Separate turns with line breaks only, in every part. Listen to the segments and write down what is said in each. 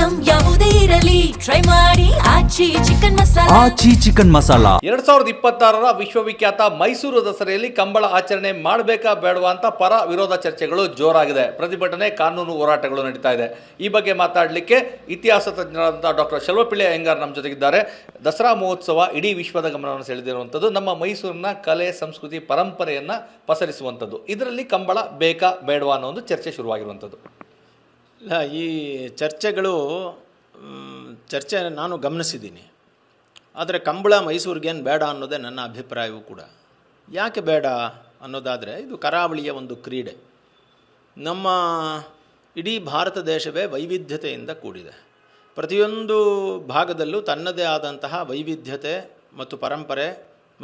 Item ಯಾವುದೇ ಇರಲಿ try ಮಾಡಿ ಆಚಿ ಚಿಕನ್ ಮಸಾಲಾ.
ಆಚಿ ಚಿಕನ್ ಮಸಾಲಾ
2026ರ ವಿಶ್ವವಿಖ್ಯಾತ ಮೈಸೂರು ದಸರೆಯಲ್ಲಿ ಕಂಬಳ ಆಚರಣೆ ಮಾಡಬೇಕಾ ಬೇಡವಾ ಅಂತ ಪರ ವಿರೋಧ ಚರ್ಚೆಗಳು ಜೋರಾಗಿದೆ. ಪ್ರತಿಭಟನೆ, ಕಾನೂನು ಹೋರಾಟಗಳು ನಡೀತಾ ಇದೆ. ಈ ಬಗ್ಗೆ ಮಾತಾಡಲಿಕ್ಕೆ ಇತಿಹಾಸ ತಜ್ಞರಾದಂಥ ಡಾಕ್ಟರ್ ಶೆಲ್ವಪಿಳ್ಳಿ ಅಯ್ಯಂಗಾರ್ ನಮ್ಮ ಜೊತೆಗಿದ್ದಾರೆ. ದಸರಾ ಮಹೋತ್ಸವ ಇಡೀ ವಿಶ್ವದ ಗಮನವನ್ನು ಸೆಳೆದಿರುವಂಥದ್ದು, ನಮ್ಮ ಮೈಸೂರಿನ ಕಲೆ, ಸಂಸ್ಕೃತಿ, ಪರಂಪರೆಯನ್ನು ಪಸರಿಸುವಂಥದ್ದು. ಇದರಲ್ಲಿ ಕಂಬಳ ಬೇಕಾ ಬೇಡವಾ ಅನ್ನೋ ಒಂದು ಚರ್ಚೆ ಶುರುವಾಗಿರುವಂಥದ್ದು.
ಈ ಚರ್ಚೆ ನಾನು ಗಮನಿಸಿದ್ದೀನಿ. ಆದರೆ ಕಂಬಳ ಮೈಸೂರಿಗೇನು ಬೇಡ ಅನ್ನೋದೇ ನನ್ನ ಅಭಿಪ್ರಾಯವೂ ಕೂಡ. ಯಾಕೆ ಬೇಡ ಅನ್ನೋದಾದರೆ, ಇದು ಕರಾವಳಿಯ ಒಂದು ಕ್ರೀಡೆ. ನಮ್ಮ ಇಡೀ ಭಾರತ ದೇಶವೇ ವೈವಿಧ್ಯತೆಯಿಂದ ಕೂಡಿದೆ. ಪ್ರತಿಯೊಂದು ಭಾಗದಲ್ಲೂ ತನ್ನದೇ ಆದಂತಹ ವೈವಿಧ್ಯತೆ ಮತ್ತು ಪರಂಪರೆ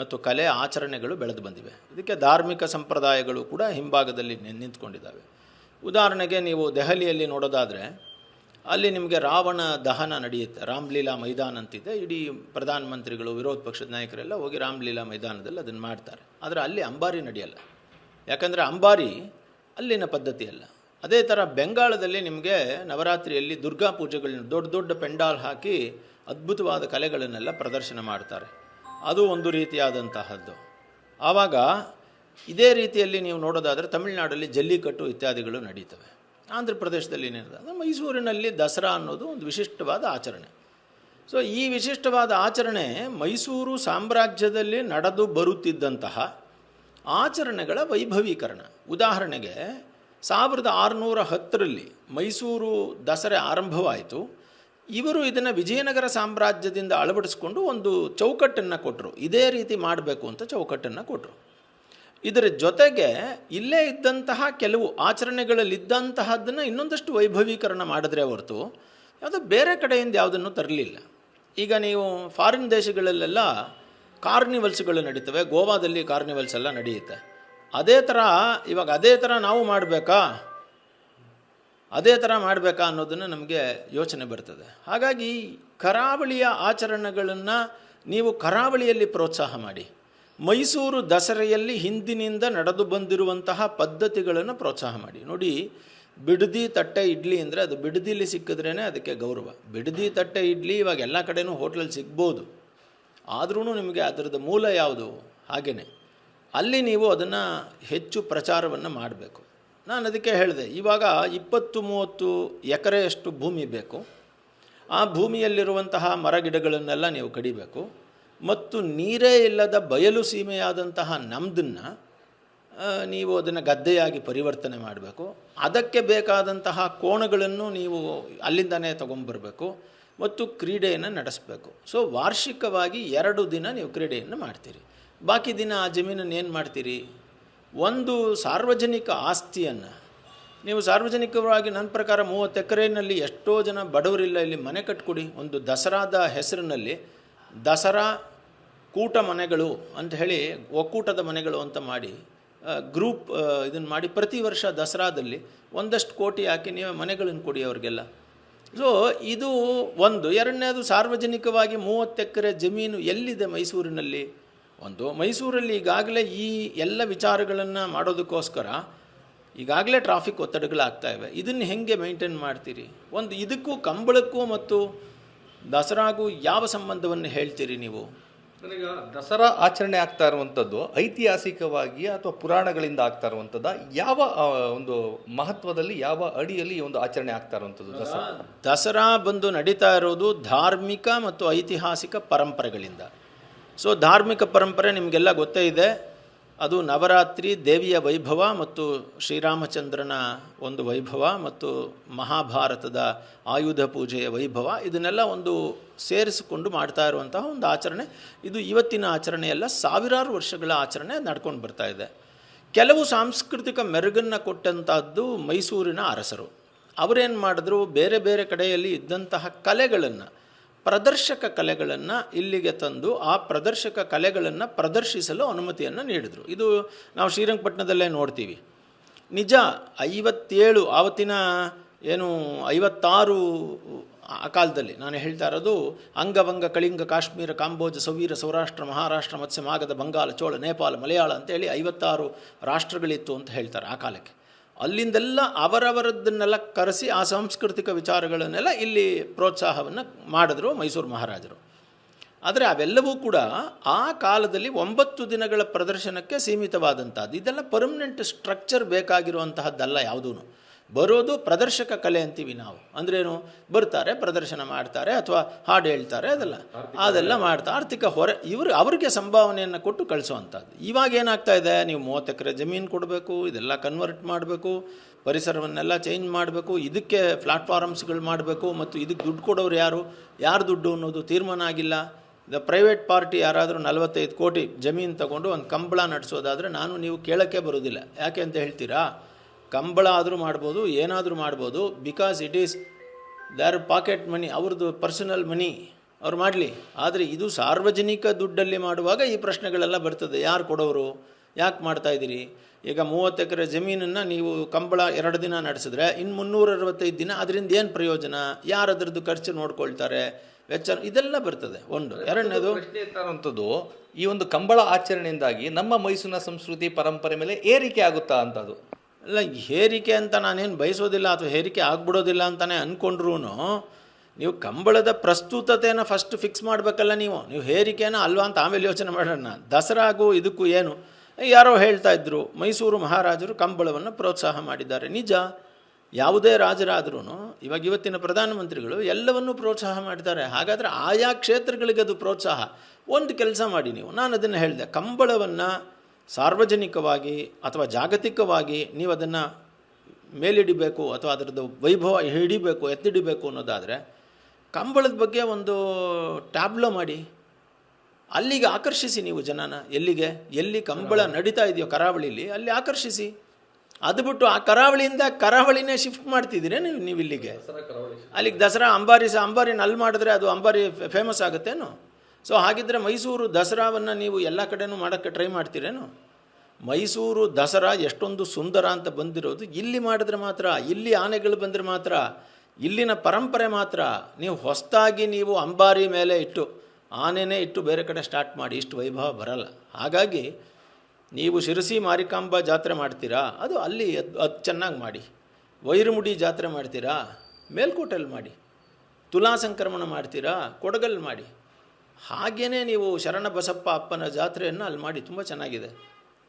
ಮತ್ತು ಕಲೆ, ಆಚರಣೆಗಳು ಬೆಳೆದು ಬಂದಿವೆ. ಇದಕ್ಕೆ ಧಾರ್ಮಿಕ ಸಂಪ್ರದಾಯಗಳು ಕೂಡ ಹಿಂಭಾಗದಲ್ಲಿ ನಿಂತ್ಕೊಂಡಿದ್ದಾವೆ. ಉದಾಹರಣೆಗೆ ನೀವು ದೆಹಲಿಯಲ್ಲಿ ನೋಡೋದಾದರೆ, ಅಲ್ಲಿ ನಿಮಗೆ ರಾವಣ ದಹನ ನಡೆಯುತ್ತೆ. ರಾಮಲೀಲಾ ಮೈದಾನ ಅಂತಿದೆ. ಇಡೀ ಪ್ರಧಾನಮಂತ್ರಿಗಳು, ವಿರೋಧ ಪಕ್ಷದ ನಾಯಕರೆಲ್ಲ ಹೋಗಿ ರಾಮಲೀಲಾ ಮೈದಾನದಲ್ಲಿ ಅದನ್ನು ಮಾಡ್ತಾರೆ. ಆದರೆ ಅಲ್ಲಿ ಅಂಬಾರಿ ನಡೆಯಲ್ಲ. ಯಾಕಂದರೆ ಅಂಬಾರಿ ಅಲ್ಲಿನ ಪದ್ಧತಿ ಅಲ್ಲ. ಅದೇ ಥರ ಬೆಂಗಾಳದಲ್ಲಿ ನಿಮಗೆ ನವರಾತ್ರಿಯಲ್ಲಿ ದುರ್ಗಾ ಪೂಜೆಗಳನ್ನ ದೊಡ್ಡ ದೊಡ್ಡ ಪೆಂಡಾಲ್ ಹಾಕಿ ಅದ್ಭುತವಾದ ಕಲೆಗಳನ್ನೆಲ್ಲ ಪ್ರದರ್ಶನ ಮಾಡ್ತಾರೆ. ಅದು ಒಂದು ರೀತಿಯಾದಂತಹದ್ದು. ಆವಾಗ ಇದೇ ರೀತಿಯಲ್ಲಿ ನೀವು ನೋಡೋದಾದರೆ ತಮಿಳುನಾಡಲ್ಲಿ ಜಲ್ಲಿಕಟ್ಟು ಇತ್ಯಾದಿಗಳು ನಡೀತವೆ. ಆಂಧ್ರ ಪ್ರದೇಶದಲ್ಲಿ ಏನಿರ್ತದೆ, ಮೈಸೂರಿನಲ್ಲಿ ದಸರಾ ಅನ್ನೋದು ಒಂದು ವಿಶಿಷ್ಟವಾದ ಆಚರಣೆ. ಸೊ ಈ ವಿಶಿಷ್ಟವಾದ ಆಚರಣೆ ಮೈಸೂರು ಸಾಮ್ರಾಜ್ಯದಲ್ಲಿ ನಡೆದು ಬರುತ್ತಿದ್ದಂತಹ ಆಚರಣೆಗಳ ವೈಭವೀಕರಣ. ಉದಾಹರಣೆಗೆ 1610ರಲ್ಲಿ ಮೈಸೂರು ದಸರೆ ಆರಂಭವಾಯಿತು. ಇವರು ಇದನ್ನು ವಿಜಯನಗರ ಸಾಮ್ರಾಜ್ಯದಿಂದ ಅಳವಡಿಸ್ಕೊಂಡು ಒಂದು ಚೌಕಟ್ಟನ್ನು ಕೊಟ್ಟರು. ಇದೇ ರೀತಿ ಮಾಡಬೇಕು ಅಂತ ಚೌಕಟ್ಟನ್ನು ಕೊಟ್ಟರು. ಇದರ ಜೊತೆಗೆ ಇಲ್ಲೇ ಇದ್ದಂತಹ ಕೆಲವು ಆಚರಣೆಗಳಲ್ಲಿದ್ದಂತಹದ್ದನ್ನು ಇನ್ನೊಂದಷ್ಟು ವೈಭವೀಕರಣ ಮಾಡಿದ್ರೆ ಹೊರತು ಯಾವುದೋ ಬೇರೆ ಕಡೆಯಿಂದ ಯಾವುದನ್ನು ತರಲಿಲ್ಲ. ಈಗ ನೀವು ಫಾರಿನ್ ದೇಶಗಳಲ್ಲೆಲ್ಲ ಕಾರ್ನಿವಲ್ಸ್ಗಳು ನಡೀತವೆ. ಗೋವಾದಲ್ಲಿ ಕಾರ್ನಿವಲ್ಸ್ ಎಲ್ಲ ನಡೆಯುತ್ತೆ. ಅದೇ ಥರ ನಾವು ಮಾಡಬೇಕಾ ಅನ್ನೋದನ್ನು ನಮಗೆ ಯೋಚನೆ ಬರ್ತದೆ. ಹಾಗಾಗಿ ಕರಾವಳಿಯ ಆಚರಣೆಗಳನ್ನು ನೀವು ಕರಾವಳಿಯಲ್ಲಿ ಪ್ರೋತ್ಸಾಹ ಮಾಡಿ. ಮೈಸೂರು ದಸರೆಯಲ್ಲಿ ಹಿಂದಿನಿಂದ ನಡೆದು ಬಂದಿರುವಂತಹ ಪದ್ಧತಿಗಳನ್ನು ಪ್ರೋತ್ಸಾಹ ಮಾಡಿ. ನೋಡಿ, ಬಿಡದಿ ತಟ್ಟೆ ಇಡ್ಲಿ ಅಂದರೆ ಅದು ಬಿಡದಿಲಿ ಸಿಕ್ಕಿದ್ರೇ ಅದಕ್ಕೆ ಗೌರವ. ಬಿಡದಿ ತಟ್ಟೆ ಇಡ್ಲಿ ಇವಾಗ ಎಲ್ಲ ಕಡೆನೂ ಹೋಟ್ಲಲ್ಲಿ ಸಿಗ್ಬೋದು. ಆದ್ರೂ ನಿಮಗೆ ಅದರದ್ದು ಮೂಲ ಯಾವುದು? ಹಾಗೆಯೇ ಅಲ್ಲಿ ನೀವು ಅದನ್ನು ಹೆಚ್ಚು ಪ್ರಚಾರವನ್ನು ಮಾಡಬೇಕು. ನಾನು ಅದಕ್ಕೆ ಹೇಳಿದೆ, ಇವಾಗ 20-30 ಎಕರೆಯಷ್ಟು ಭೂಮಿ ಬೇಕು. ಆ ಭೂಮಿಯಲ್ಲಿರುವಂತಹ ಮರಗಿಡಗಳನ್ನೆಲ್ಲ ನೀವು ಕಡಿಬೇಕು. ಮತ್ತು ನೀರೇ ಇಲ್ಲದ ಬಯಲು ಸೀಮೆಯಾದಂತಹ ನಮ್ಮದನ್ನು ನೀವು ಅದನ್ನು ಗದ್ದೆಯಾಗಿ ಪರಿವರ್ತನೆ ಮಾಡಬೇಕು. ಅದಕ್ಕೆ ಬೇಕಾದಂತಹ ಕೋಣಗಳನ್ನು ನೀವು ಅಲ್ಲಿಂದನೇ ತೊಗೊಂಬರಬೇಕು ಮತ್ತು ಕ್ರೀಡೆಯನ್ನು ನಡೆಸಬೇಕು. ಸೊ ವಾರ್ಷಿಕವಾಗಿ 2 ದಿನ ನೀವು ಕ್ರೀಡೆಯನ್ನು ಮಾಡ್ತೀರಿ. ಬಾಕಿ ದಿನ ಆ ಜಮೀನನ್ನು ಏನು ಮಾಡ್ತೀರಿ? ಒಂದು ಸಾರ್ವಜನಿಕ ಆಸ್ತಿಯನ್ನು ನೀವು ಸಾರ್ವಜನಿಕವಾಗಿ, ನನ್ನ ಪ್ರಕಾರ 30 ಎಕರೆಯಲ್ಲಿ ಎಷ್ಟೋ ಜನ ಬಡವರಿಲ್ಲ, ಇಲ್ಲಿ ಮನೆ ಕಟ್ಕೊಡಿ. ಒಂದು ದಸರಾದ ಹೆಸರಿನಲ್ಲಿ ದಸರಾ ಕೂಟ ಮನೆಗಳು ಅಂತ ಹೇಳಿ, ಒಕ್ಕೂಟದ ಮನೆಗಳು ಅಂತ ಮಾಡಿ ಗ್ರೂಪ್ ಇದನ್ನು ಮಾಡಿ ಪ್ರತಿ ವರ್ಷ ದಸರಾದಲ್ಲಿ ಒಂದಷ್ಟು ಕೋಟಿ ಹಾಕಿ ನೀವು ಮನೆಗಳನ್ನು ಕೊಡಿ ಅವ್ರಿಗೆಲ್ಲ. ಸೊ ಇದು ಒಂದು. ಎರಡನೇದು, ಸಾರ್ವಜನಿಕವಾಗಿ 30 ಎಕರೆ ಜಮೀನು ಎಲ್ಲಿದೆ ಮೈಸೂರಿನಲ್ಲಿ? ಮೈಸೂರಲ್ಲಿ ಈಗಾಗಲೇ ಈ ಎಲ್ಲ ವಿಚಾರಗಳನ್ನು ಮಾಡೋದಕ್ಕೋಸ್ಕರ ಈಗಾಗಲೇ ಟ್ರಾಫಿಕ್ ಒತ್ತಡಗಳಾಗ್ತಾಯಿವೆ. ಇದನ್ನು ಹೆಂಗೆ ಮೇಂಟೈನ್ ಮಾಡ್ತೀರಿ? ಇದಕ್ಕೂ ಕಂಬಳಕ್ಕೂ ಮತ್ತು ದಸರಾಗೂ ಯಾವ ಸಂಬಂಧವನ್ನು ಹೇಳ್ತೀರಿ ನೀವು?
ನನಗೆ ದಸರಾ ಆಚರಣೆ ಆಗ್ತಾ ಇರುವಂಥದ್ದು ಐತಿಹಾಸಿಕವಾಗಿ ಅಥವಾ ಪುರಾಣಗಳಿಂದ ಆಗ್ತಾ ಇರುವಂಥದ್ದು, ಯಾವ ಒಂದು ಮಹತ್ವದಲ್ಲಿ, ಯಾವ ಅಡಿಯಲ್ಲಿ ಈ ಒಂದು ಆಚರಣೆ ಆಗ್ತಾ ಇರುವಂಥದ್ದು?
ದಸರಾ ಬಂದು ನಡೀತಾ ಇರೋದು ಧಾರ್ಮಿಕ ಮತ್ತು ಐತಿಹಾಸಿಕ ಪರಂಪರೆಗಳಿಂದ. ಸೊ ಧಾರ್ಮಿಕ ಪರಂಪರೆ ನಿಮಗೆಲ್ಲ ಗೊತ್ತೇ ಇದೆ. ಅದು ನವರಾತ್ರಿ ದೇವಿಯ ವೈಭವ ಮತ್ತು ಶ್ರೀರಾಮಚಂದ್ರನ ಒಂದು ವೈಭವ ಮತ್ತು ಮಹಾಭಾರತದ ಆಯುಧ ಪೂಜೆಯ ವೈಭವ, ಇದನ್ನೆಲ್ಲ ಒಂದು ಸೇರಿಸಿಕೊಂಡು ಮಾಡ್ತಾ ಇರುವಂತಹ ಒಂದು ಆಚರಣೆ. ಇದು ಇವತ್ತಿನ ಆಚರಣೆಯಲ್ಲ, ಸಾವಿರಾರು ವರ್ಷಗಳ ಆಚರಣೆ ನಡ್ಕೊಂಡು ಬರ್ತಾ ಇದೆ. ಕೆಲವು ಸಾಂಸ್ಕೃತಿಕ ಮೆರುಗನ್ನು ಕೊಟ್ಟಂಥದ್ದು ಮೈಸೂರಿನ ಅರಸರು. ಅವರೇನು ಮಾಡಿದ್ರು, ಬೇರೆ ಬೇರೆ ಕಡೆಯಲ್ಲಿ ಇದ್ದಂತಹ ಕಲೆಗಳನ್ನು, ಪ್ರದರ್ಶಕ ಕಲೆಗಳನ್ನು ಇಲ್ಲಿಗೆ ತಂದು ಆ ಪ್ರದರ್ಶಕ ಕಲೆಗಳನ್ನು ಪ್ರದರ್ಶಿಸಲು ಅನುಮತಿಯನ್ನು ನೀಡಿದರು. ಇದು ನಾವು ಶ್ರೀರಂಗಪಟ್ಟಣದಲ್ಲೇ ನೋಡ್ತೀವಿ. ನಿಜ, 57 ಆವತ್ತಿನ 56 ಆ ಕಾಲದಲ್ಲಿ ನಾನು ಹೇಳ್ತಾ ಇರೋದು, ಅಂಗವಂಗ ಕಳಿಂಗ ಕಾಶ್ಮೀರ ಕಾಂಬೋಜ ಸೌವೀರ ಸೌರಾಷ್ಟ್ರ ಮಹಾರಾಷ್ಟ್ರ ಮತ್ಸ್ಯ ಮಾಗಧ ಬಂಗಾಳ ಚೋಳ ನೇಪಾಳ ಮಲಯಾಳ ಅಂತೇಳಿ 56 ರಾಷ್ಟ್ರಗಳಿತ್ತು ಅಂತ ಹೇಳ್ತಾರೆ ಆ ಕಾಲಕ್ಕೆ. ಅಲ್ಲಿಂದೆಲ್ಲ ಅವರವರದ್ದನ್ನೆಲ್ಲ ಕರೆಸಿ ಆ ಸಾಂಸ್ಕೃತಿಕ ವಿಚಾರಗಳನ್ನೆಲ್ಲ ಇಲ್ಲಿ ಪ್ರೋತ್ಸಾಹವನ್ನು ಮಾಡಿದ್ರು ಮೈಸೂರು ಮಹಾರಾಜರು. ಆದರೆ ಅವೆಲ್ಲವೂ ಕೂಡ ಆ ಕಾಲದಲ್ಲಿ 9 ದಿನಗಳ ಪ್ರದರ್ಶನಕ್ಕೆ ಸೀಮಿತವಾದಂಥದ್ದು. ಇದೆಲ್ಲ ಪರ್ಮನೆಂಟ್ ಸ್ಟ್ರಕ್ಚರ್ ಬೇಕಾಗಿರುವಂತಹದ್ದಲ್ಲ ಯಾವುದೂ. ಬರೋದು ಪ್ರದರ್ಶಕ ಕಲೆ ಅಂತೀವಿ ನಾವು. ಅಂದ್ರೇನು, ಬರ್ತಾರೆ, ಪ್ರದರ್ಶನ ಮಾಡ್ತಾರೆ, ಅಥವಾ ಹಾಡು ಹೇಳ್ತಾರೆ, ಅದೆಲ್ಲ ಮಾಡ್ತಾರೆ, ಆರ್ಥಿಕ ಹೊರೆ ಅವ್ರಿಗೆ ಸಂಭಾವನೆಯನ್ನು ಕೊಟ್ಟು ಕಳಿಸೋವಂಥದ್ದು. ಇವಾಗ ಏನಾಗ್ತಾ ಇದೆ, ನೀವು 30 ಎಕರೆ ಜಮೀನು ಕೊಡಬೇಕು, ಇದೆಲ್ಲ ಕನ್ವರ್ಟ್ ಮಾಡಬೇಕು, ಪರಿಸರವನ್ನೆಲ್ಲ ಚೇಂಜ್ ಮಾಡಬೇಕು, ಇದಕ್ಕೆ ಪ್ಲಾಟ್ಫಾರ್ಮ್ಸ್ಗಳು ಮಾಡಬೇಕು, ಮತ್ತು ಇದಕ್ಕೆ ದುಡ್ಡು ಕೊಡೋರು ಯಾರು ದುಡ್ಡು ಅನ್ನೋದು ತೀರ್ಮಾನ ಆಗಿಲ್ಲ. ಪ್ರೈವೇಟ್ ಪಾರ್ಟಿ ಯಾರಾದರೂ 45 ಕೋಟಿ ಜಮೀನು ತಗೊಂಡು ಒಂದು ಕಂಬಳ ನಡೆಸೋದಾದರೆ ನೀವು ಕೇಳೋಕ್ಕೆ ಬರೋದಿಲ್ಲ. ಯಾಕೆ ಅಂತ ಹೇಳ್ತೀರಾ? ಕಂಬಳ ಆದರೂ ಮಾಡ್ಬೋದು, ಏನಾದರೂ ಮಾಡ್ಬೋದು, because it is their pocket money, ಅವ್ರದ್ದು ಪರ್ಸನಲ್ ಮನಿ, ಅವ್ರು ಮಾಡಲಿ. ಆದರೆ ಇದು ಸಾರ್ವಜನಿಕ ದುಡ್ಡಲ್ಲಿ ಮಾಡುವಾಗ ಈ ಪ್ರಶ್ನೆಗಳೆಲ್ಲ ಬರ್ತದೆ. ಯಾರು ಕೊಡೋರು, ಯಾಕೆ ಮಾಡ್ತಾಯಿದ್ದೀರಿ? ಈಗ 30 ಎಕರೆ ಜಮೀನನ್ನು ನೀವು ಕಂಬಳ 2 ದಿನ ನಡೆಸಿದ್ರೆ ಇನ್ನು 365 ದಿನ ಅದರಿಂದ ಏನು ಪ್ರಯೋಜನ? ಯಾರು ಅದರದ್ದು ಖರ್ಚು ನೋಡ್ಕೊಳ್ತಾರೆ, ವೆಚ್ಚ, ಇದೆಲ್ಲ ಬರ್ತದೆ. ಒಂದು. ಎರಡನೇದು
ಪ್ರಶ್ನೆ ಈ ಒಂದು ಕಂಬಳ ಆಚರಣೆಯಿಂದಾಗಿ ನಮ್ಮ ಮೈಸೂರಿನ ಸಂಸ್ಕೃತಿ ಪರಂಪರೆ ಮೇಲೆ ಏರಿಕೆ ಆಗುತ್ತಾ ಅಂತದು?
ಅಲ್ಲ, ಹೇರಿಕೆ ಅಂತ ನಾನೇನು ಬಯಸೋದಿಲ್ಲ, ಅಥವಾ ಹೇರಿಕೆ ಆಗ್ಬಿಡೋದಿಲ್ಲ ಅಂತಲೇ ಅಂದ್ಕೊಂಡ್ರೂ ನೀವು ಕಂಬಳದ ಪ್ರಸ್ತುತತೆಯನ್ನು ಫಸ್ಟ್ ಫಿಕ್ಸ್ ಮಾಡಬೇಕಲ್ಲ. ನೀವು ಹೇರಿಕೆನ ಅಲ್ವಾ ಅಂತ ಆಮೇಲೆ ಯೋಚನೆ ಮಾಡೋಣ. ದಸರಾಗೂ ಇದಕ್ಕೂ ಏನು, ಯಾರೋ ಹೇಳ್ತಾ ಇದ್ರು ಮೈಸೂರು ಮಹಾರಾಜರು ಕಂಬಳವನ್ನು ಪ್ರೋತ್ಸಾಹ ಮಾಡಿದ್ದಾರೆ. ನಿಜ, ಯಾವುದೇ ರಾಜರಾದ್ರೂ ಇವತ್ತಿನ ಪ್ರಧಾನಮಂತ್ರಿಗಳು ಎಲ್ಲವನ್ನೂ ಪ್ರೋತ್ಸಾಹ ಮಾಡಿದ್ದಾರೆ. ಹಾಗಾದರೆ ಆಯಾ ಕ್ಷೇತ್ರಗಳಿಗೆ ಅದು ಪ್ರೋತ್ಸಾಹ. ಒಂದು ಕೆಲಸ ಮಾಡಿ ನೀವು, ನಾನು ಅದನ್ನು ಹೇಳಿದೆ, ಕಂಬಳವನ್ನು ಸಾರ್ವಜನಿಕವಾಗಿ ಅಥವಾ ಜಾಗತಿಕವಾಗಿ ನೀವು ಅದನ್ನು ಮೇಲಿಡಿಬೇಕು, ಅಥವಾ ಅದರದ್ದು ವೈಭವ ಹಿಡಿಬೇಕು, ಎತ್ತಿಡಿಬೇಕು ಅನ್ನೋದಾದರೆ ಕಂಬಳದ ಬಗ್ಗೆ ಒಂದು ಟ್ಯಾಬ್ಲೋ ಮಾಡಿ, ಅಲ್ಲಿಗೆ ಆಕರ್ಷಿಸಿ ನೀವು ಜನನ. ಎಲ್ಲಿ ಕಂಬಳ ನಡೀತಾ ಇದೆಯೋ ಕರಾವಳಿಲಿ ಅಲ್ಲಿ ಆಕರ್ಷಿಸಿ. ಅದು ಬಿಟ್ಟು ಆ ಕರಾವಳಿನೇ ಶಿಫ್ಟ್ ಮಾಡ್ತಿದ್ದೀರಿ ನೀವು ಇಲ್ಲಿಗೆ. ಅಲ್ಲಿಗೆ ದಸರಾ ಅಂಬಾರಿನ ಅಲ್ಲಿ ಮಾಡಿದ್ರೆ ಅದು ಅಂಬಾರಿ ಫೇಮಸ್ ಆಗುತ್ತೇನು? ಸೊ ಹಾಗಿದ್ದರೆ ಮೈಸೂರು ದಸರಾವನ್ನು ನೀವು ಎಲ್ಲ ಕಡೆನೂ ಮಾಡೋಕ್ಕೆ ಟ್ರೈ ಮಾಡ್ತೀರೇನು? ಮೈಸೂರು ದಸರಾ ಎಷ್ಟೊಂದು ಸುಂದರ ಅಂತ ಬಂದಿರೋದು ಇಲ್ಲಿ ಮಾಡಿದ್ರೆ ಮಾತ್ರ, ಇಲ್ಲಿ ಆನೆಗಳು ಬಂದರೆ ಮಾತ್ರ, ಇಲ್ಲಿನ ಪರಂಪರೆ ಮಾತ್ರ. ನೀವು ಹೊಸದಾಗಿ ನೀವು ಅಂಬಾರಿ ಮೇಲೆ ಇಟ್ಟು ಆನೆನೇ ಇಟ್ಟು ಬೇರೆ ಕಡೆ ಸ್ಟಾರ್ಟ್ ಮಾಡಿ ಇಷ್ಟು ವೈಭವ ಬರಲ್ಲ. ಹಾಗಾಗಿ ನೀವು ಶಿರಸಿ ಮಾರಿಕಾಂಬಾ ಜಾತ್ರೆ ಮಾಡ್ತೀರಾ, ಅದು ಅಲ್ಲಿ ಅದು ಚೆನ್ನಾಗಿ ಮಾಡಿ. ವೈರಮುಡಿ ಜಾತ್ರೆ ಮಾಡ್ತೀರಾ, ಮೇಲ್ಕೋಟೆಯಲ್ಲಿ ಮಾಡಿ. ತುಲಾ ಸಂಕ್ರಮಣ ಮಾಡ್ತೀರಾ, ಕೊಡಗಲ್ಲಿ ಮಾಡಿ. ಹಾಗೆಯೇ ನೀವು ಶರಣ ಬಸಪ್ಪ ಅಪ್ಪನ ಜಾತ್ರೆಯನ್ನು ಅಲ್ಲಿ ಮಾಡಿ, ತುಂಬ ಚೆನ್ನಾಗಿದೆ.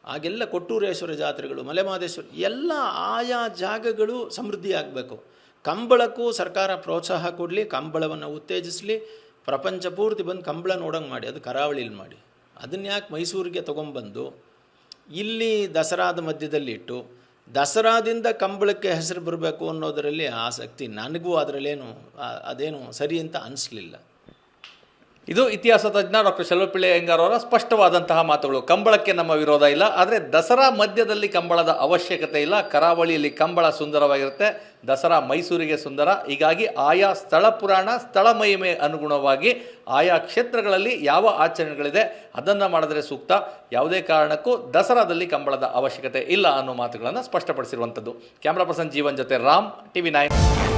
ಹಾಗೆಲ್ಲ ಕೊಟ್ಟೂರೇಶ್ವರ ಜಾತ್ರೆಗಳು, ಮಲೆಮಹದೇಶ್ವರ, ಎಲ್ಲ ಆಯಾ ಜಾಗಗಳು ಸಮೃದ್ಧಿ ಆಗಬೇಕು. ಕಂಬಳಕ್ಕೂ ಸರ್ಕಾರ ಪ್ರೋತ್ಸಾಹ ಕೊಡಲಿ, ಕಂಬಳವನ್ನು ಉತ್ತೇಜಿಸಲಿ, ಪ್ರಪಂಚ ಪೂರ್ತಿ ಬಂದು ಕಂಬಳ ನೋಡೋಂಗೆ ಮಾಡಿ. ಅದು ಕರಾವಳಿಲಿ ಮಾಡಿ. ಅದನ್ನು ಯಾಕೆ ಮೈಸೂರಿಗೆ ತೊಗೊಂಬಂದು ಇಲ್ಲಿ ದಸರಾದ ಮಧ್ಯದಲ್ಲಿ ಇಟ್ಟು ದಸರಾದಿಂದ ಕಂಬಳಕ್ಕೆ ಹೆಸರು ಬರಬೇಕು ಅನ್ನೋದರಲ್ಲಿ ಆಸಕ್ತಿ ನನಗೂ ಅದರಲ್ಲೇನು ಅದೇನು ಸರಿ ಅಂತ ಅನಿಸ್ಲಿಲ್ಲ.
ಇದು ಇತಿಹಾಸ ತಜ್ಞ ಡಾಕ್ಟರ್ ಶೆಲ್ವಪಿಳ್ಳಿ ಅಯ್ಯಂಗಾರ್ ಅವರ ಸ್ಪಷ್ಟವಾದಂತಹ ಮಾತುಗಳು. ಕಂಬಳಕ್ಕೆ ನಮ್ಮ ವಿರೋಧ ಇಲ್ಲ, ಆದರೆ ದಸರಾ ಮಧ್ಯದಲ್ಲಿ ಕಂಬಳದ ಅವಶ್ಯಕತೆ ಇಲ್ಲ. ಕರಾವಳಿಯಲ್ಲಿ ಕಂಬಳ ಸುಂದರವಾಗಿರುತ್ತೆ, ದಸರಾ ಮೈಸೂರಿಗೆ ಸುಂದರ. ಹೀಗಾಗಿ ಆಯಾ ಸ್ಥಳ ಪುರಾಣ, ಸ್ಥಳ ಮಹಿಮೆ ಅನುಗುಣವಾಗಿ ಆಯಾ ಕ್ಷೇತ್ರಗಳಲ್ಲಿ ಯಾವ ಆಚರಣೆಗಳಿದೆ ಅದನ್ನು ಮಾಡಿದ್ರೆ ಸೂಕ್ತ. ಯಾವುದೇ ಕಾರಣಕ್ಕೂ ದಸರಾದಲ್ಲಿ ಕಂಬಳದ ಅವಶ್ಯಕತೆ ಇಲ್ಲ ಅನ್ನೋ ಮಾತುಗಳನ್ನು ಸ್ಪಷ್ಟಪಡಿಸಿರುವಂಥದ್ದು. ಕ್ಯಾಮ್ರಾ ಪರ್ಸನ್ ಜೀವನ್ ಜೊತೆ ರಾಮ್, TV9.